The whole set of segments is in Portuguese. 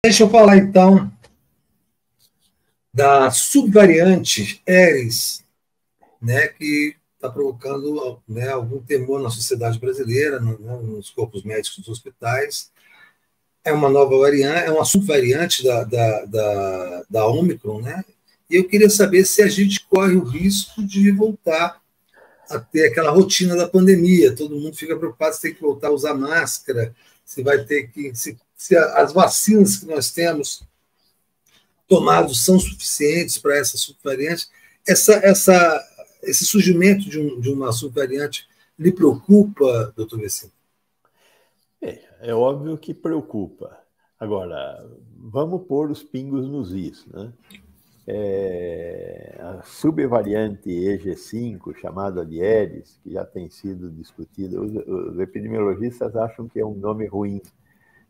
Deixa eu falar, então, da subvariante Eris, né, que está provocando, né, algum temor na sociedade brasileira, nos corpos médicos dos hospitais. É uma nova variante, é uma subvariante da Omicron, né? E eu queria saber se a gente corre o risco de voltar a ter aquela rotina da pandemia. Todo mundo fica preocupado se tem que voltar a usar máscara, se vai ter que. Se as vacinas que nós temos tomados são suficientes para essa subvariante. Esse surgimento de uma subvariante lhe preocupa, doutor Vecino? É óbvio que preocupa. Agora, vamos pôr os pingos nos is, né? A subvariante EG5, chamada de Eris, que já tem sido discutida, os epidemiologistas acham que é um nome ruim.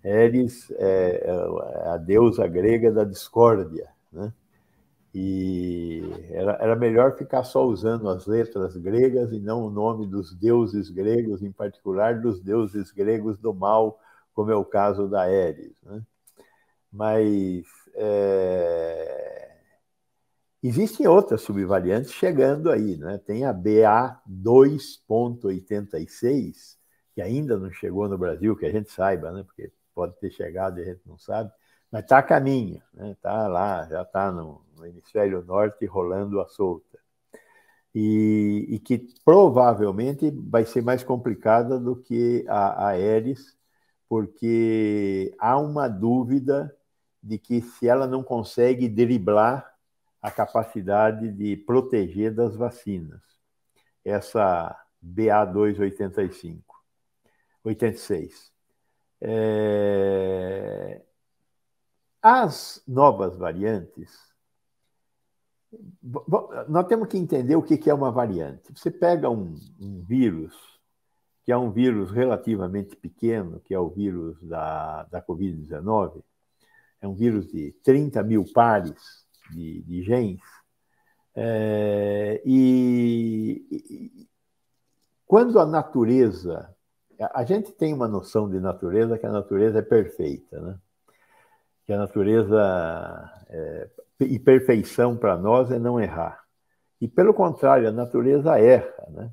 Eris é a deusa grega da discórdia, né? E era melhor ficar só usando as letras gregas e não o nome dos deuses gregos, em particular dos deuses gregos do mal, como é o caso da Eris, né? Mas existem outras subvariantes chegando aí, né? Tem a BA2.86, que ainda não chegou no Brasil, que a gente saiba, né? Porque pode ter chegado e a gente não sabe, mas está a caminho, né? Está lá, já está no hemisfério norte rolando a solta. E que provavelmente vai ser mais complicada do que a Eris, porque há uma dúvida de que se ela não consegue driblar a capacidade de proteger das vacinas. Essa BA285, 86. As novas variantes, nós temos que entender o que é uma variante. Você pega um vírus, que é um vírus relativamente pequeno, que é o vírus da Covid-19, é um vírus de 30 mil pares de genes, e quando a natureza... A gente tem uma noção de natureza, que a natureza é perfeita, né? Que a natureza... E perfeição para nós é não errar. E, pelo contrário, a natureza erra, né?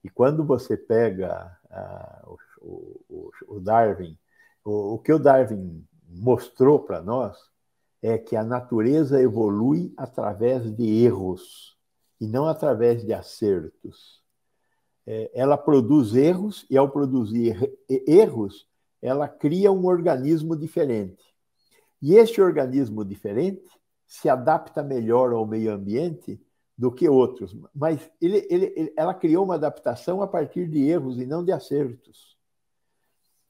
E quando você pega o Darwin, o que o Darwin mostrou para nós é que a natureza evolui através de erros e não através de acertos. Ela produz erros e, ao produzir erros, ela cria um organismo diferente. E este organismo diferente se adapta melhor ao meio ambiente do que outros. Mas ela criou uma adaptação a partir de erros e não de acertos.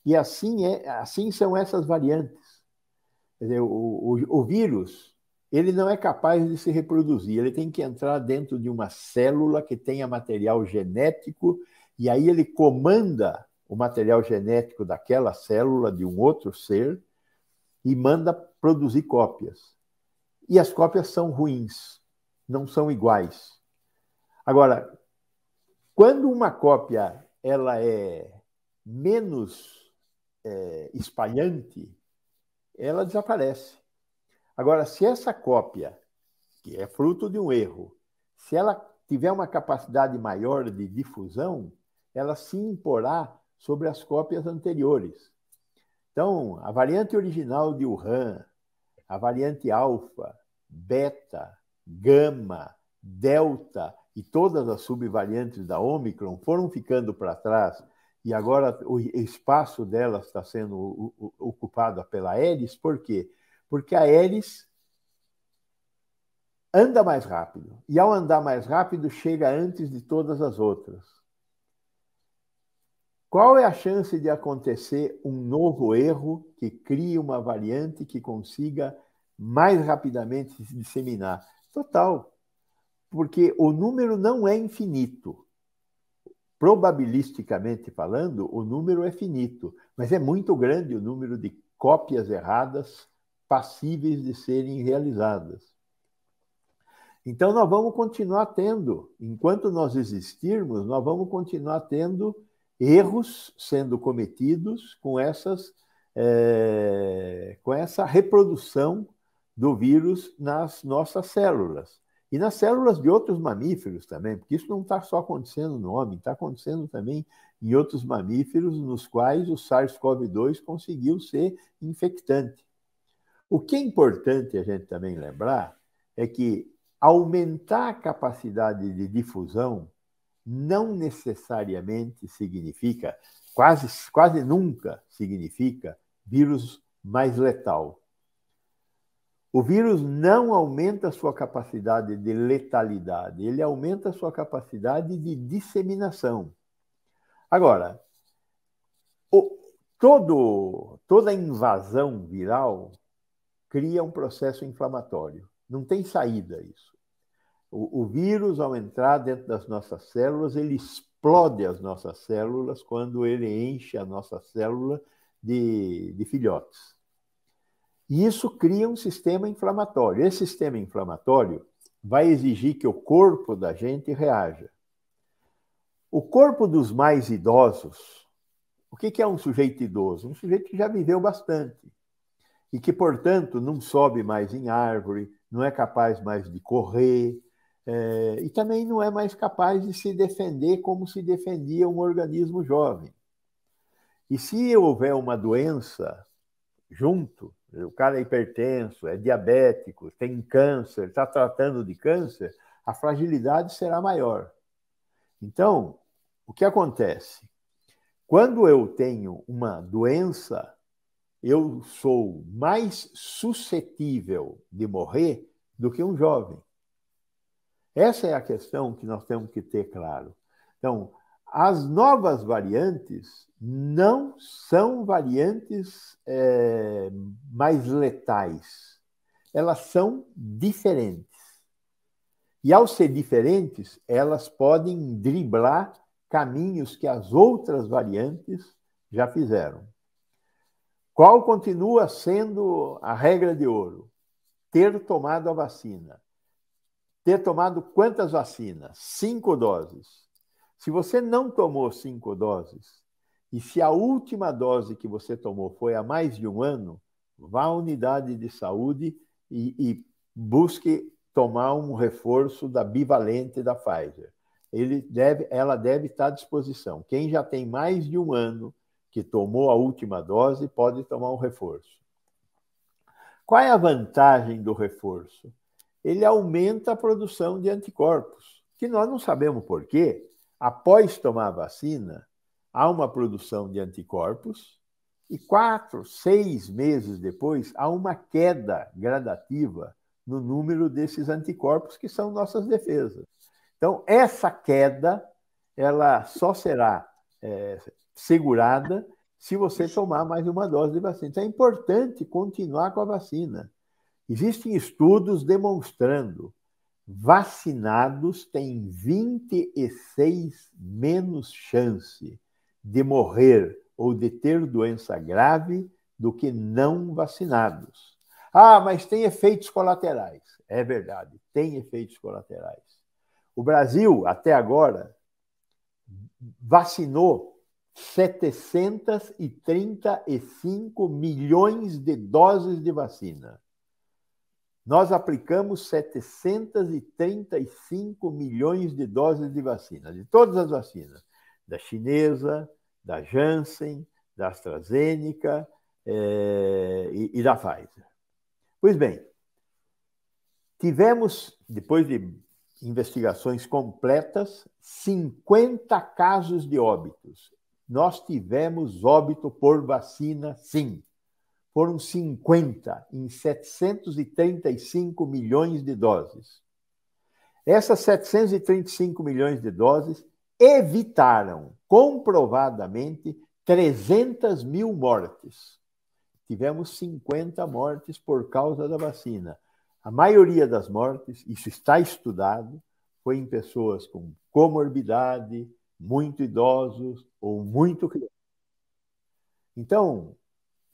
E assim são essas variantes. Quer dizer, o vírus, ele não é capaz de se reproduzir, ele tem que entrar dentro de uma célula que tenha material genético, e aí ele comanda o material genético daquela célula, de um outro ser, e manda produzir cópias. E as cópias são ruins, não são iguais. Agora, quando uma cópia ela é menos espalhante, ela desaparece. Agora, se essa cópia, que é fruto de um erro, se ela tiver uma capacidade maior de difusão, ela se imporá sobre as cópias anteriores. Então, a variante original de Wuhan, a variante alfa, beta, gama, delta e todas as subvariantes da Omicron foram ficando para trás, e agora o espaço delas está sendo ocupado pela Eris. Por quê? Porque a Eris anda mais rápido, e ao andar mais rápido chega antes de todas as outras. Qual é a chance de acontecer um novo erro que crie uma variante que consiga mais rapidamente se disseminar? Total, porque o número não é infinito. Probabilisticamente falando, o número é finito, mas é muito grande o número de cópias erradas passíveis de serem realizadas. Então, nós vamos continuar tendo, enquanto nós existirmos, nós vamos continuar tendo erros sendo cometidos com essas com essa reprodução do vírus nas nossas células. E nas células de outros mamíferos também, porque isso não está só acontecendo no homem, está acontecendo também em outros mamíferos nos quais o SARS-CoV-2 conseguiu ser infectante. O que é importante a gente também lembrar é que aumentar a capacidade de difusão não necessariamente significa, quase nunca significa, vírus mais letal. O vírus não aumenta a sua capacidade de letalidade, ele aumenta a sua capacidade de disseminação. Agora, toda invasão viral cria um processo inflamatório. Não tem saída isso. O vírus, ao entrar dentro das nossas células, ele explode as nossas células quando ele enche a nossa célula de filhotes. E isso cria um sistema inflamatório. Esse sistema inflamatório vai exigir que o corpo da gente reaja. O corpo dos mais idosos, o que é um sujeito idoso? Um sujeito que já viveu bastante e que, portanto, não sobe mais em árvore, não é capaz mais de correr, e também não é mais capaz de se defender como se defendia um organismo jovem. E se houver uma doença junto, o cara é hipertenso, é diabético, tem câncer, está tratando de câncer, a fragilidade será maior. Então, o que acontece? Quando eu tenho uma doença, eu sou mais suscetível de morrer do que um jovem. Essa é a questão que nós temos que ter claro. Então, as novas variantes não são variantes mais letais. Elas são diferentes. E, ao ser diferentes, elas podem driblar caminhos que as outras variantes já fizeram. Qual continua sendo a regra de ouro? Ter tomado a vacina. Ter tomado quantas vacinas? 5 doses. Se você não tomou 5 doses, e se a última dose que você tomou foi há mais de um ano, vá à unidade de saúde e busque tomar um reforço da bivalente da Pfizer. Ela deve estar à disposição. Quem já tem mais de um ano que tomou a última dose pode tomar um reforço. Qual é a vantagem do reforço? Ele aumenta a produção de anticorpos, que nós não sabemos por quê. Após tomar a vacina, há uma produção de anticorpos e 4, 6 meses depois há uma queda gradativa no número desses anticorpos que são nossas defesas. Então, essa queda ela só será segurada se você tomar mais uma dose de vacina. Então, é importante continuar com a vacina. Existem estudos demonstrando vacinados têm 26 menos chance de morrer ou de ter doença grave do que não vacinados. Ah, mas tem efeitos colaterais. É verdade, tem efeitos colaterais. O Brasil, até agora, vacinou 735 milhões de doses de vacina. Nós aplicamos 735 milhões de doses de vacina, de todas as vacinas, da chinesa, da Janssen, da AstraZeneca e da Pfizer. Pois bem, tivemos, depois de investigações completas, 50 casos de óbitos. Nós tivemos óbito por vacina, sim. Foram 50 em 735 milhões de doses. Essas 735 milhões de doses evitaram, comprovadamente, 300 mil mortes. Tivemos 50 mortes por causa da vacina. A maioria das mortes, isso está estudado, foi em pessoas com comorbidade, muito idosos ou muito crianças. Então,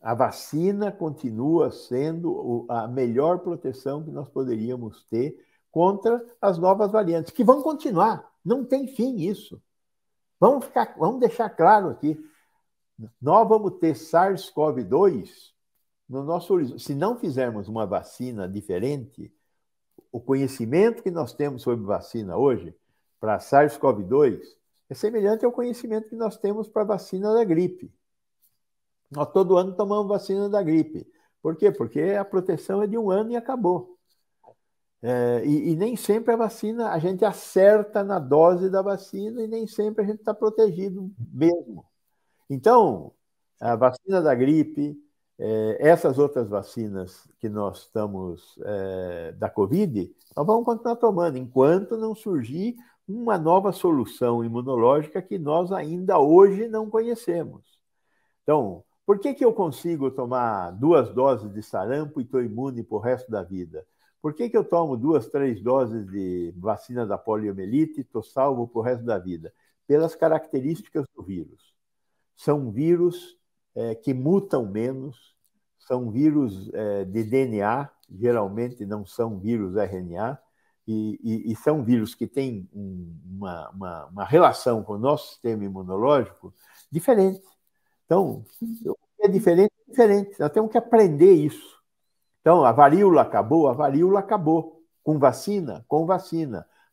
a vacina continua sendo a melhor proteção que nós poderíamos ter contra as novas variantes, que vão continuar. Não tem fim isso. Vamos deixar claro aqui. Nós vamos ter SARS-CoV-2 no nosso horizonte. Se não fizermos uma vacina diferente, o conhecimento que nós temos sobre vacina hoje para SARS-CoV-2 é semelhante ao conhecimento que nós temos para a vacina da gripe. Nós todo ano tomamos vacina da gripe. Por quê? Porque a proteção é de 1 ano e acabou. E nem sempre a vacina, a gente acerta na dose da vacina e nem sempre a gente está protegido mesmo. Então, a vacina da gripe, essas outras vacinas que nós estamos da Covid, nós vamos continuar tomando, enquanto não surgir uma nova solução imunológica que nós ainda hoje não conhecemos. Então, por que eu consigo tomar 2 doses de sarampo e estou imune para o resto da vida? Por que eu tomo 2, 3 doses de vacina da poliomielite e estou salvo para o resto da vida? Pelas características do vírus. São vírus que mutam menos, são vírus de DNA, geralmente não são vírus RNA, e são vírus que têm uma relação com o nosso sistema imunológico diferente. Então, é diferente. Nós temos que aprender isso. Então, a varíola acabou. Com vacina.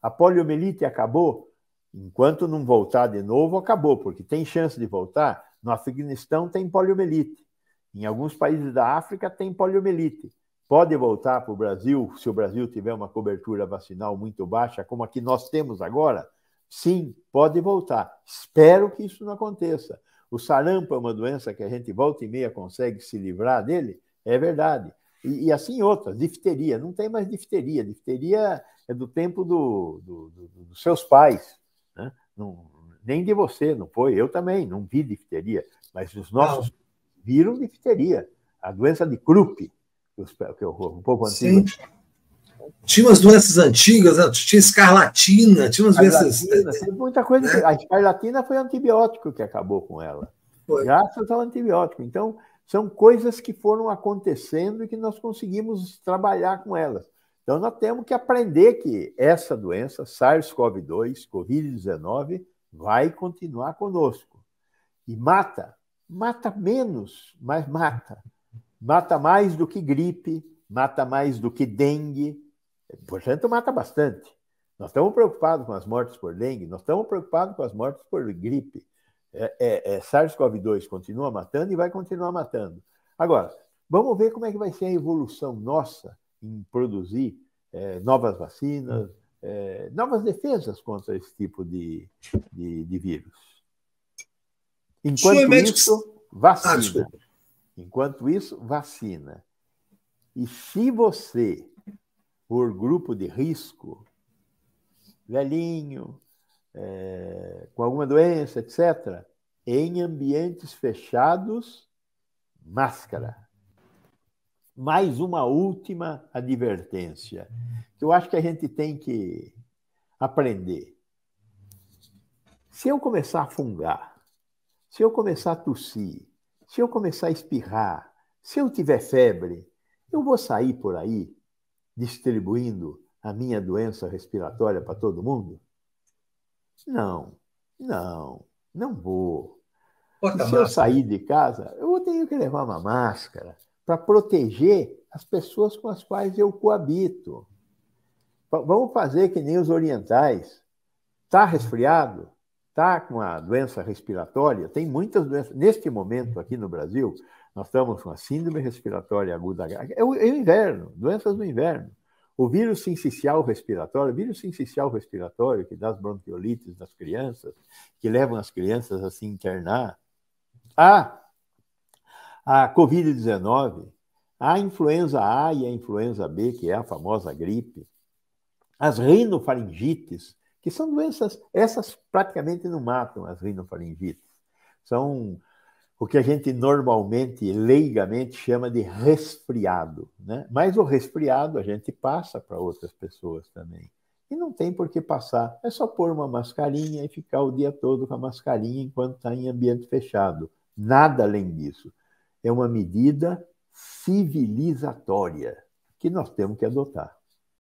A poliomielite acabou. Enquanto não voltar de novo, acabou, porque tem chance de voltar. No Afeganistão tem poliomielite. Em alguns países da África tem poliomielite. Pode voltar para o Brasil, se o Brasil tiver uma cobertura vacinal muito baixa, como a que nós temos agora? Sim, pode voltar. Espero que isso não aconteça. O sarampo é uma doença que a gente volta e meia consegue se livrar dele, é verdade. E assim outras, difteria, não tem mais difteria. Difteria é do tempo dos seus pais, né? Não, nem de você, não foi? Eu também não vi difteria, mas os nossos viram difteria. A doença de Krupp, que é um pouco antiga. Tinha umas doenças antigas, né? Tinha escarlatina, tinha umas doenças. Tem muita coisa. Né? A escarlatina foi antibiótico que acabou com ela. Foi. Graças ao antibiótico. Então, são coisas que foram acontecendo e que nós conseguimos trabalhar com elas. Então, nós temos que aprender que essa doença, SARS-CoV-2, Covid-19, vai continuar conosco. E mata menos, mas mata. Mata mais do que gripe, mata mais do que dengue. Portanto, mata bastante. Nós estamos preocupados com as mortes por dengue, nós estamos preocupados com as mortes por gripe. SARS-CoV-2 continua matando e vai continuar matando. Agora, vamos ver como é que vai ser a evolução nossa em produzir novas vacinas, novas defesas contra esse tipo de vírus. Enquanto isso, vacina. Enquanto isso, vacina. E se você for grupo de risco, velhinho, com alguma doença, etc., em ambientes fechados, máscara. Mais uma última advertência, que eu acho que a gente tem que aprender. Se eu começar a fungar, se eu começar a tossir, se eu começar a espirrar, se eu tiver febre, eu vou sair por aí distribuindo a minha doença respiratória para todo mundo? Não vou. E se eu sair de casa, eu vou ter que levar uma máscara para proteger as pessoas com as quais eu coabito. Vamos fazer que nem os orientais. Está resfriado? Está com a doença respiratória? Tem muitas doenças. Neste momento, aqui no Brasil, nós estamos com a síndrome respiratória aguda. É o inverno, doenças do inverno. O vírus sincicial respiratório, que dá as bronquiolites nas crianças, que levam as crianças a se internar. A Covid-19, a influenza A e a influenza B, que é a famosa gripe, as rinofaringites, que são doenças, essas praticamente não matam as rinofaringites. São o que a gente normalmente, leigamente, chama de resfriado, né? Mas o resfriado a gente passa para outras pessoas também. E não tem por que passar. É só pôr uma mascarinha e ficar o dia todo com a mascarinha enquanto está em ambiente fechado. Nada além disso. É uma medida civilizatória que nós temos que adotar.